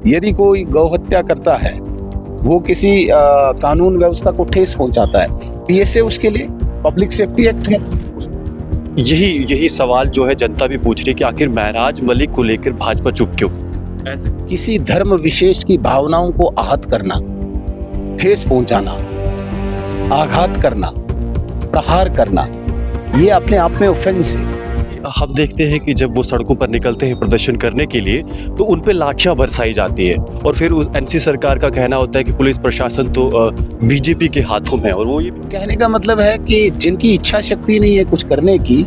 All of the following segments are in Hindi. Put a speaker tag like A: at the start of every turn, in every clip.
A: यदि कोई गौ हत्या करता है, वो किसी कानून व्यवस्था को ठेस पहुंचाता है, पीएसए उसके लिए पब्लिक सेफ्टी एक्ट है।
B: यही सवाल जो है जनता भी पूछ रही है कि आखिर महराज मलिक को लेकर भाजपा चुप क्यों? ऐसे
A: किसी धर्म विशेष की भावनाओं को आहत करना, ठेस पहुंचाना, आघात करना, प्रहार करना, ये अपने आप में ऑफेंस है।
B: हम देखते हैं कि जब वो सड़कों पर निकलते हैं प्रदर्शन करने के लिए तो उन पे लाठियां बरसाई जाती है और फिर एनसी सरकार का कहना होता है कि पुलिस प्रशासन तो बीजेपी के हाथों में है। और वो ये
A: कहने का मतलब है कि जिनकी इच्छा शक्ति नहीं है कुछ करने की,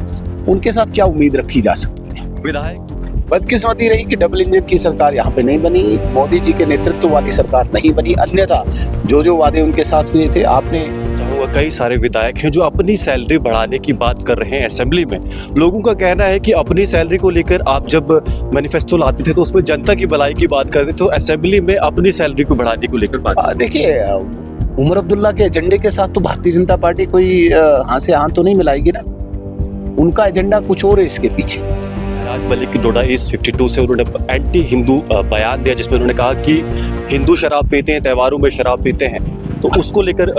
A: उनके साथ क्या उम्मीद रखी जा सकती है।
B: विधायक
A: बदकिस्मती रही कि डबल इंजन की सरकार यहाँ पे नहीं बनी, मोदी जी के नेतृत्व वाली सरकार नहीं बनी, अन्यथा जो वादे उनके साथ हुए थे आपने।
B: चाहूँगा कई सारे विधायक हैं जो अपनी सैलरी बढ़ाने की बात कर रहे हैं असेंबली में। लोगों का कहना है कि अपनी सैलरी को लेकर आप जब मैनिफेस्टो लाते थे तो उसमें जनता की भलाई की बात करते, तो असेंबली में अपनी सैलरी को बढ़ाने को लेकर बात।
A: देखिए, उमर अब्दुल्ला के एजेंडे के साथ तो भारतीय जनता पार्टी कोई हाथ से हाथ तो नहीं मिलाएगी ना, उनका एजेंडा कुछ और है इसके पीछे।
B: महराज मलिक की डोडा ईस्ट 52 से उन्होंने एंटी हिंदू बयान दिया जिसमें उन्होंने कहा कि हिंदू शराब पीते हैं, त्योहारों में शराब पीते हैं, तो उसको लेकर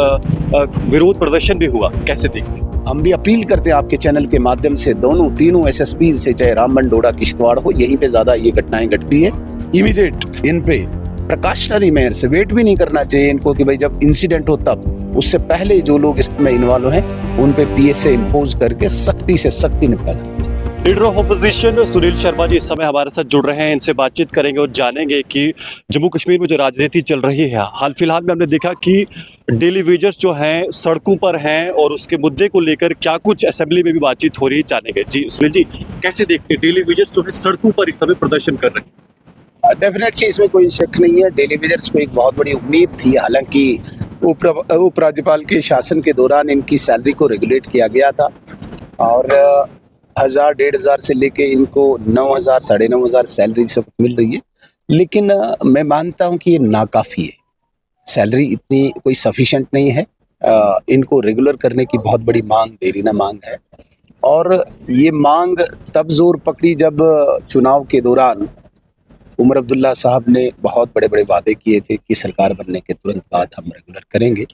B: विरोध प्रदर्शन भी हुआ। कैसे देखते हैं?
A: हम भी अपील करते हैं आपके चैनल के माध्यम से तीनों एसएसपी से, चाहे रामबन, डोडा, किश्तवाड़ हो, यहीं पे ज्यादा ये घटनाएं घटती है। इमीडिएट इन पे प्रकाशनरी मेयर से वेट भी नहीं करना चाहिए इनको कि भाई जब इंसिडेंट हो तब, उससे पहले जो लोग इसमें इन्वॉल्व हैं उन पे पीएसए इंपोज करके सख्ती से सख्ती निपटा देना चाहिए।
B: Leader of opposition Sunil Sharma ji इस समय हमारे साथ जुड़ रहे हैं, इनसे बातचीत करेंगे और जानेंगे कि जम्मू कश्मीर में जो राजनीति चल रही है, हाल फिलहाल में हमने देखा कि डेली वेजर्स जो हैं सड़कों पर हैं और उसके मुद्दे को लेकर क्या कुछ असेंबली में भी बातचीत हो रही है, जानेंगे। जी सुनील जी, कैसे देखते हैं डेली वेजर्स जो है सड़कों पर इस समय प्रदर्शन कर रहे हैं?
A: डेफिनेटली इसमें कोई शक नहीं है, डेली वेजर्स को एक बहुत बड़ी उम्मीद थी। हालांकि उपराज्यपाल के शासन के दौरान इनकी सैलरी को रेगुलेट किया गया था और 1000-1500 से लेके इनको 9000, 9500 सैलरी इस वक्त मिल रही है। लेकिन मैं मानता हूं कि ये नाकाफी है, सैलरी इतनी कोई सफिशिएंट नहीं है। इनको रेगुलर करने की बहुत बड़ी मांग, देरीना मांग है और ये मांग तब जोर पकड़ी जब चुनाव के दौरान उमर अब्दुल्ला साहब ने बहुत बड़े बड़े वादे किए थे कि सरकार बनने के तुरंत बाद हम रेगुलर करेंगे।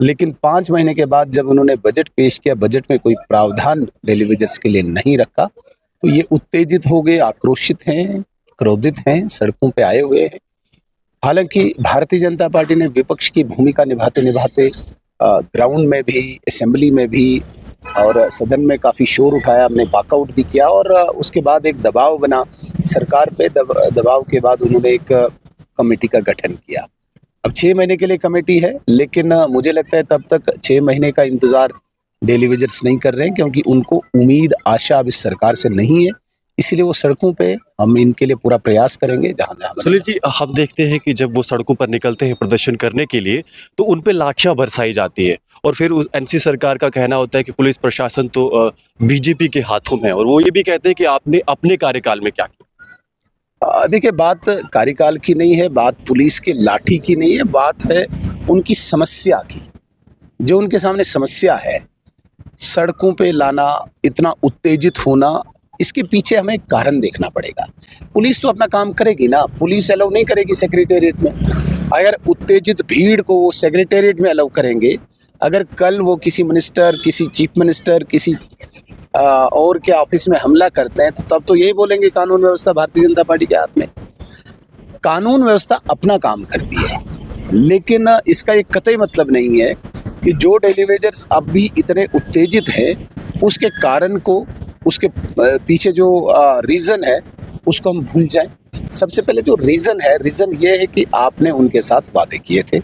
A: लेकिन 5 महीने के बाद जब उन्होंने बजट पेश किया, बजट में कोई प्रावधान डेली वेजर्स के लिए नहीं रखा, तो ये उत्तेजित हो गए, आक्रोशित हैं, क्रोधित हैं, सड़कों पे आए हुए हैं। हालांकि भारतीय जनता पार्टी ने विपक्ष की भूमिका निभाते निभाते ग्राउंड में भी, असेंबली में भी और सदन में काफ़ी शोर उठाया, हमने वॉकआउट भी किया और उसके बाद एक दबाव बना सरकार पे। दबाव के बाद उन्होंने एक कमेटी का गठन किया। अब 6 महीने के लिए कमेटी है, लेकिन मुझे लगता है तब तक 6 महीने का इंतजार डेली वेजर्स नहीं कर रहे हैं, क्योंकि उनको उम्मीद, आशा अब इस सरकार से नहीं है। इसीलिए वो सड़कों पे, हम इनके लिए पूरा प्रयास करेंगे जहाँ जहाँ।
B: सुनील जी, हम देखते हैं कि जब वो सड़कों पर निकलते हैं प्रदर्शन करने के लिए तो उन पे लाठियां बरसाई जाती है और फिर एनसी सरकार का कहना होता है कि पुलिस प्रशासन तो बीजेपी के हाथों में है। और वो ये भी कहते हैं कि आपने अपने कार्यकाल में क्या किया।
A: देखिए, बात कार्यकाल की नहीं है, बात पुलिस की लाठी की नहीं है, बात है उनकी समस्या की। जो उनके सामने समस्या है, सड़कों पे लाना, इतना उत्तेजित होना, इसके पीछे हमें कारण देखना पड़ेगा। पुलिस तो अपना काम करेगी ना, पुलिस अलाउ नहीं करेगी सेक्रेटेरिएट में। अगर उत्तेजित भीड़ को वो सेक्रेटेरिएट में अलाउ करेंगे, अगर कल वो किसी मिनिस्टर, किसी चीफ मिनिस्टर, किसी और के ऑफिस में हमला करते हैं, तो तब तो यही बोलेंगे कानून व्यवस्था भारतीय जनता पार्टी के हाथ में। कानून व्यवस्था अपना काम करती है, लेकिन इसका एक कतई मतलब नहीं है कि जो डेली वेजर्स अब भी इतने उत्तेजित हैं, उसके कारण को, उसके पीछे जो रीज़न है उसको हम भूल जाएं। सबसे पहले जो रीज़न ये है कि आपने उनके साथ वादे किए थे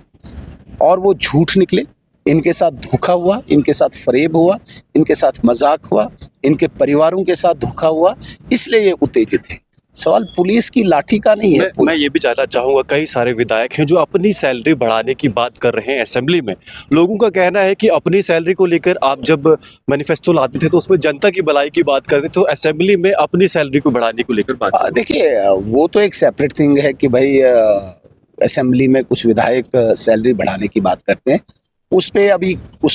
A: और वो झूठ निकले, इनके साथ धोखा हुआ, इनके साथ फरेब हुआ, इनके साथ मजाक हुआ, इनके परिवारों के साथ धोखा हुआ, इसलिए ये उत्तेजित है। सवाल पुलिस की लाठी का नहीं है।
B: मैं ये भी जानना चाहूँगा, कई सारे विधायक हैं जो अपनी सैलरी बढ़ाने की बात कर रहे हैं असेंबली में। लोगों का कहना है कि अपनी सैलरी को लेकर आप जब मैनिफेस्टो लाते थे तो उसमें जनता की भलाई की बात करते, तो असेंबली में अपनी सैलरी को बढ़ाने को लेकर बात।
A: देखिए, वो तो एक सेपरेट थिंग है कि भाई असेंबली में कुछ विधायक सैलरी बढ़ाने की बात करते हैं, उस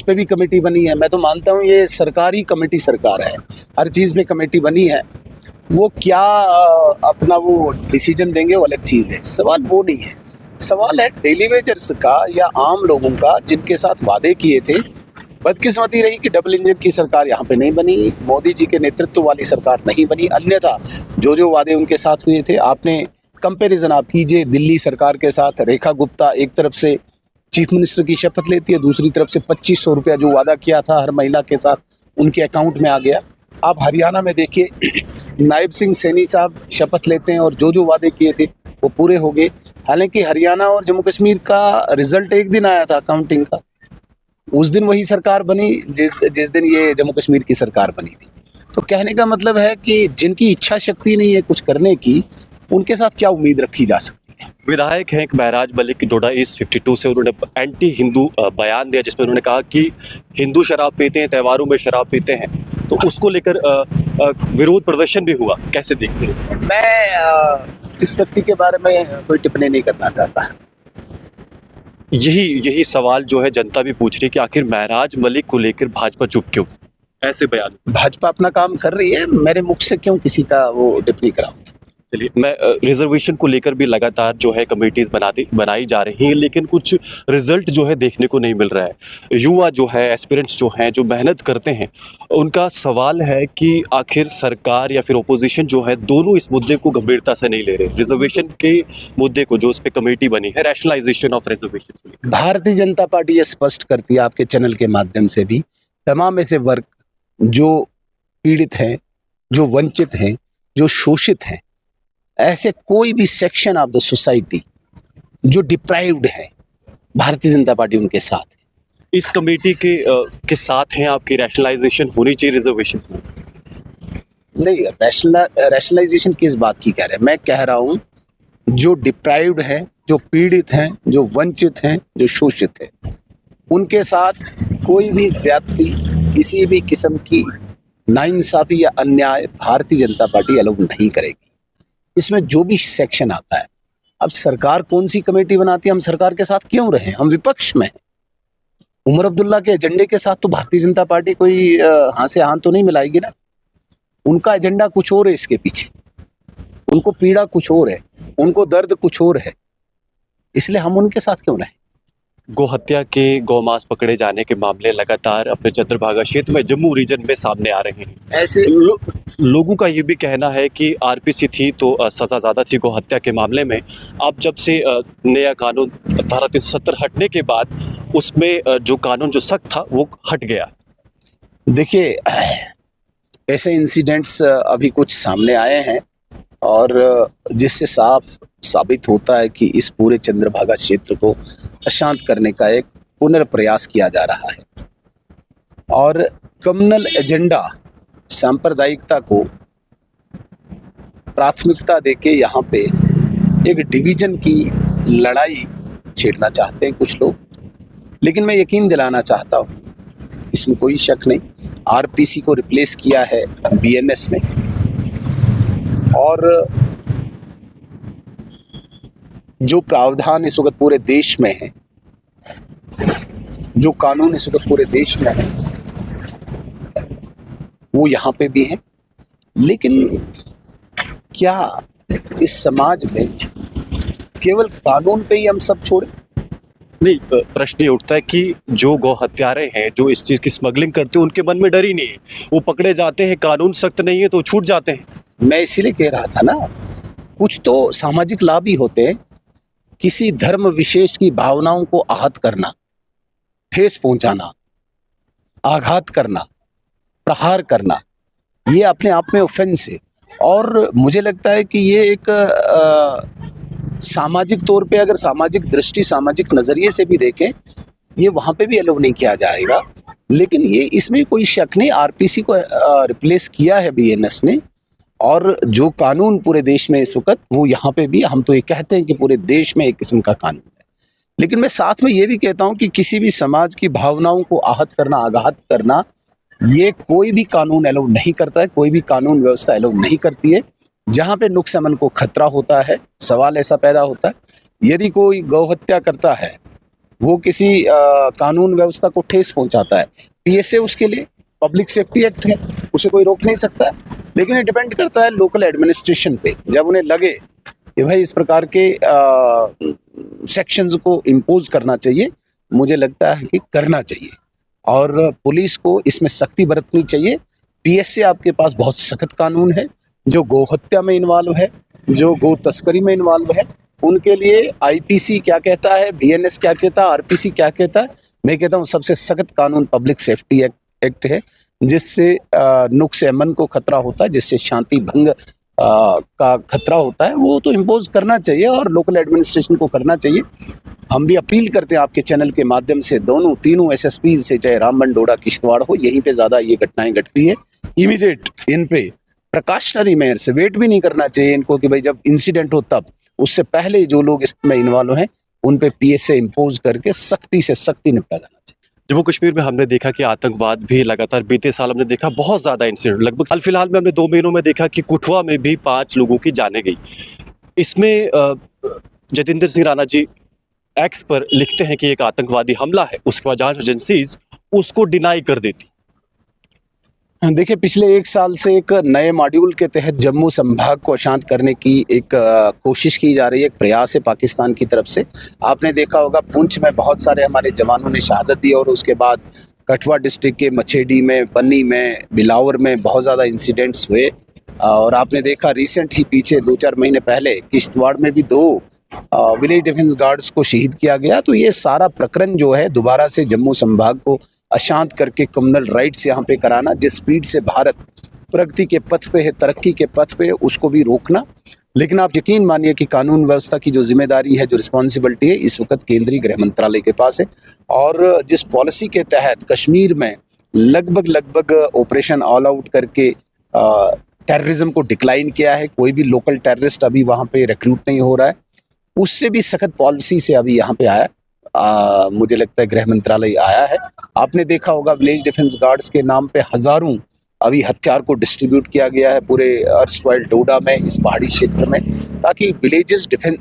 A: पे भी कमेटी बनी है। मैं तो मानता हूँ ये सरकारी कमेटी सरकार है, हर चीज़ में कमेटी बनी है वो क्या अपना वो डिसीजन देंगे वो अलग चीज़ है। सवाल वो नहीं है, सवाल है डेली वेजर्स का या आम लोगों का जिनके साथ वादे किए थे। बदकिस्मती रही कि डबल इंजन की सरकार यहाँ पे नहीं बनी, मोदी जी के नेतृत्व वाली सरकार नहीं बनी, अन्यथा जो जो वादे उनके साथ हुए थे, आपने कंपैरिजन आप कीजिए दिल्ली सरकार के साथ। रेखा गुप्ता एक तरफ से चीफ मिनिस्टर की शपथ लेती है, दूसरी तरफ से 2500 रुपया जो वादा किया था हर महिला के साथ उनके अकाउंट में आ गया। आप हरियाणा में देखिए नायब सिंह सैनी साहब शपथ लेते हैं और जो जो वादे किए थे वो पूरे हो गए। हालांकि हरियाणा और जम्मू कश्मीर का रिजल्ट एक दिन आया था काउंटिंग का, उस दिन वही सरकार बनी जिस दिन ये जम्मू कश्मीर की सरकार बनी थी। तो कहने का मतलब है कि जिनकी इच्छा शक्ति नहीं है कुछ करने की, उनके साथ क्या उम्मीद रखी जा सकती है।
B: विधायक हैं एक महराज मलिक डोडा ईस्ट 52 से, उन्होंने एंटी हिंदू बयान दिया जिसमें उन्होंने कहा कि हिंदू शराब पीते हैं, त्योहारों में शराब पीते हैं, तो उसको लेकर विरोध प्रदर्शन भी हुआ। कैसे देखते हैं?
A: मैं इस व्यक्ति के बारे में कोई टिप्पणी नहीं करना चाहता।
B: यही सवाल जो है जनता भी पूछ रही है कि आखिर महराज मलिक को लेकर भाजपा चुप क्यों? ऐसे बयान।
A: भाजपा अपना काम कर रही है, मेरे मुख से क्यों किसी का वो टिप्पणी कराऊं।
B: चलिए, मैं रिजर्वेशन को लेकर भी लगातार जो है कमेटीज बनाई जा रही हैं, लेकिन कुछ रिजल्ट जो है देखने को नहीं मिल रहा है। युवा जो है, एस्पिरेंट्स जो हैं, जो मेहनत करते हैं, उनका सवाल है कि आखिर सरकार या फिर ओपोजिशन जो है, दोनों इस मुद्दे को गंभीरता से नहीं ले रहे। रिजर्वेशन के मुद्दे को जो उस पर कमेटी बनी है, rationalisation of reservation,
A: Bharatiya Janata party ये स्पष्ट करती है आपके चैनल के माध्यम से भी, तमाम ऐसे वर्ग जो पीड़ित हैं, जो वंचित हैं, जो शोषित हैं, ऐसे कोई भी सेक्शन ऑफ द सोसाइटी जो डिप्राइव्ड है, भारतीय जनता पार्टी उनके साथ है।
B: इस कमेटी के साथ हैं आपकी? रैशनलाइजेशन होनी चाहिए रिजर्वेशन?
A: नहीं, रैशनलाइजेशन किस बात की कह रहे हैं? मैं कह रहा हूं जो डिप्राइव्ड है, जो पीड़ित हैं, जो वंचित हैं, जो शोषित हैं, उनके साथ कोई भी ज्यादती, किसी भी किस्म की नाइंसाफी या अन्याय भारतीय जनता पार्टी अलाउ नहीं करेगी। इसमें जो भी सेक्शन आता है, अब सरकार कौन सी कमेटी बनाती है, हम सरकार के साथ क्यों रहे? हम विपक्ष में हैं। उमर अब्दुल्ला के एजेंडे के साथ तो भारतीय जनता पार्टी कोई हाथ से हाथ तो नहीं मिलाएगी ना। उनका एजेंडा कुछ और है, इसके पीछे उनको पीड़ा कुछ और है, उनको दर्द कुछ और है, इसलिए हम उनके साथ क्यों रहें?
B: गौ हत्या के गौमांस पकड़े जाने के मामले लगातार अपने चंद्रभागा क्षेत्र में, जम्मू रीजन में सामने आ रहे हैं।
A: ऐसे
B: लोगों का ये भी कहना है कि आरपीसी थी तो सज़ा ज़्यादा थी गौ हत्या के मामले में। अब जब से नया कानून धारा 370 हटने के बाद उसमें जो कानून जो सख्त था वो हट गया।
A: देखिए, ऐसे इंसिडेंट्स अभी कुछ सामने आए हैं और जिससे साफ साबित होता है कि इस पूरे चंद्रभागा क्षेत्र को अशांत करने का एक पुनर्प्रयास किया जा रहा है और कम्युनल एजेंडा, सांप्रदायिकता को प्राथमिकता देके यहाँ पे एक डिवीजन की लड़ाई छेड़ना चाहते हैं कुछ लोग। लेकिन मैं यकीन दिलाना चाहता हूँ, इसमें कोई शक नहीं, आरपीसी को रिप्लेस किया है बीएनएस ने और जो प्रावधान इस वक्त पूरे देश में है, जो कानून इस वक्त पूरे देश में है, वो यहाँ पे भी है। लेकिन क्या इस समाज में केवल कानून पे ही हम सब छोड़े?
B: नहीं, प्रश्न ये उठता है कि जो गौ हत्यारे हैं, जो इस चीज़ की स्मगलिंग करते हैं, उनके मन में डर ही नहीं है। वो पकड़े जाते हैं, कानून सख्त नहीं है तो छूट जाते हैं।
A: मैं इसीलिए कह रहा था ना, कुछ तो सामाजिक लाभ ही होते हैं। किसी धर्म विशेष की भावनाओं को आहत करना, ठेस पहुंचाना, आघात करना, प्रहार करना, ये अपने आप में ऑफेंस है। और मुझे लगता है कि ये एक सामाजिक तौर पे, अगर सामाजिक दृष्टि, सामाजिक नज़रिए से भी देखें, ये वहाँ पे भी अलाउ नहीं किया जाएगा। लेकिन ये इसमें कोई शक नहीं, आरपीसी को रिप्लेस किया है बीएनएस ने और जो कानून पूरे देश में इस वक्त, वो यहाँ पे भी, हम तो ये कहते हैं कि पूरे देश में एक किस्म का कानून है। लेकिन मैं साथ में ये भी कहता हूँ कि किसी भी समाज की भावनाओं को आहत करना, आघात करना, ये कोई भी कानून अलाउ नहीं करता है, कोई भी कानून व्यवस्था अलाउ नहीं करती है। जहाँ पे नुक्स अमन को खतरा होता है, सवाल ऐसा पैदा होता है, यदि कोई गौ हत्या करता है, वो किसी कानून व्यवस्था को ठेस पहुंचाता है, पीएसए उसके लिए पब्लिक सेफ्टी एक्ट है, उसे कोई रोक नहीं सकता है। लेकिन ये डिपेंड करता है लोकल एडमिनिस्ट्रेशन पे। जब उन्हें लगे कि भाई इस प्रकार के सेक्शंस को इम्पोज करना चाहिए, मुझे लगता है कि करना चाहिए और पुलिस को इसमें सख्ती बरतनी चाहिए। पीएसए आपके पास बहुत सख्त कानून है, जो गौ हत्या में इन्वॉल्व है, जो गौ तस्करी में इन्वॉल्व है, उनके लिए आईपीसी क्या कहता है, बीएनएस क्या कहता है, आरपीसी क्या कहता है, मैं कहता हूँ सबसे सख्त कानून पब्लिक सेफ्टी एक्ट है, जिससे नुक्स अमन को खतरा होता है, जिससे शांति भंग का खतरा होता है, वो तो इम्पोज करना चाहिए और लोकल एडमिनिस्ट्रेशन को करना चाहिए। हम भी अपील करते हैं आपके चैनल के माध्यम से दोनों तीनों एसएसपी से, चाहे रामबन, डोडा, किश्तवाड़ हो, यहीं पे ज़्यादा ये घटनाएं घटती है। इमीडिएट इन पे प्रिकॉशनरी मेयर से वेट भी नहीं करना चाहिए इनको कि भाई जब इंसिडेंट हो तब, उससे पहले जो लोग इसमें इन्वॉल्व हैं उन पे पीएसए इम्पोज करके सख्ती से सख्ती निपटा जाना चाहिए।
B: जम्मू कश्मीर में हमने देखा कि आतंकवाद भी लगातार बीते साल हमने देखा बहुत ज़्यादा इंसिडेंट, लगभग हाल फिलहाल में हमने 2 महीनों में देखा कि कुठवा में भी 5 लोगों की जानें गई। इसमें जतिंदर सिंह राणा जी एक्स पर लिखते हैं कि एक आतंकवादी हमला है, उसके बाद जांच एजेंसीज उसको डिनाई कर देती।
A: देखिए, पिछले 1 साल से एक नए मॉड्यूल के तहत जम्मू संभाग को अशांत करने की एक कोशिश की जा रही है, एक प्रयास है पाकिस्तान की तरफ से। आपने देखा होगा पुंछ में बहुत सारे हमारे जवानों ने शहादत दी और उसके बाद कठुआ डिस्ट्रिक्ट के मछेडी में, बन्नी में, बिलावर में बहुत ज़्यादा इंसिडेंट्स हुए और आपने देखा रिसेंट ही पीछे 2-4 महीने पहले किश्तवाड़ में भी 2 विलेज डिफेंस गार्ड्स को शहीद किया गया। तो ये सारा प्रकरण जो है दोबारा से जम्मू संभाग को अशांत करके कम्युनल राइट्स यहाँ पे कराना, जिस स्पीड से भारत प्रगति के पथ पे है, तरक्की के पथ पे है, उसको भी रोकना। लेकिन आप यकीन मानिए कि कानून व्यवस्था की जो जिम्मेदारी है, जो रिस्पॉन्सिबिलिटी है, इस वक्त केंद्रीय गृह मंत्रालय के पास है। और जिस पॉलिसी के तहत कश्मीर में लगभग ऑपरेशन ऑल आउट करके टेररिज्म को डिक्लाइन किया है, कोई भी लोकल टेररिस्ट अभी वहाँ पे रिक्रूट नहीं हो रहा है, उससे भी सख्त पॉलिसी से अभी यहाँ पे आया। मुझे लगता है गृह मंत्रालय आया है। आपने देखा होगा विलेज डिफेंस गार्ड्स के नाम पे हजारों अभी हथियार को डिस्ट्रीब्यूट किया गया है पूरे अर्स्टवाइल डोडा में, इस पहाड़ी क्षेत्र में, ताकि विलेजेस डिफेंस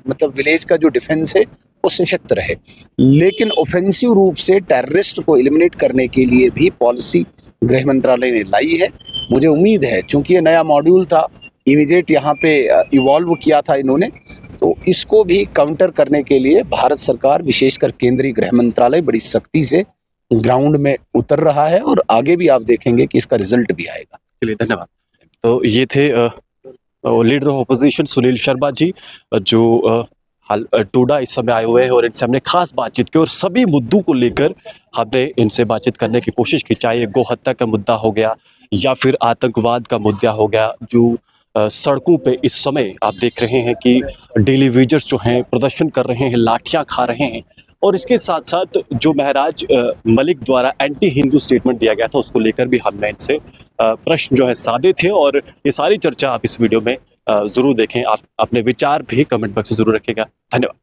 A: मतलब विलेज का जो डिफेंस है वो सशक्त रहे। लेकिन ऑफेंसिव रूप से टेररिस्ट को एलिमिनेट करने के लिए भी पॉलिसी गृह मंत्रालय ने लाई है। मुझे उम्मीद है, चूंकि ये नया मॉड्यूल था, इमीडिएट यहाँ पे इवॉल्व किया था इन्होंने, तो इसको भी काउंटर करने के लिए भारत सरकार, विशेषकर केंद्रीय गृह मंत्रालय बड़ी सख्ती से ग्राउंड में उतर रहा है और आगे भी आप देखेंगे कि इसका रिजल्ट भी आएगा।
B: चलिए, धन्यवाद। तो ये थे leader of opposition Sunil Sharma ji, जो टोडा इस समय आए हुए हैं और इनसे हमने खास बातचीत की और सभी मुद्दों को लेकर हमने इनसे बातचीत करने की कोशिश की, चाहे गौ हत्या का मुद्दा हो गया या फिर आतंकवाद का मुद्दा हो गया। जो सड़कों पे इस समय आप देख रहे हैं कि डेली वेजर्स जो हैं प्रदर्शन कर रहे हैं, लाठियां खा रहे हैं, और इसके साथ साथ जो महराज मलिक द्वारा एंटी हिंदू स्टेटमेंट दिया गया था उसको लेकर भी हमने इनसे प्रश्न जो है साधे थे। और ये सारी चर्चा आप इस वीडियो में ज़रूर देखें। आप अपने विचार भी कमेंट बॉक्स में ज़रूर रखिएगा। धन्यवाद।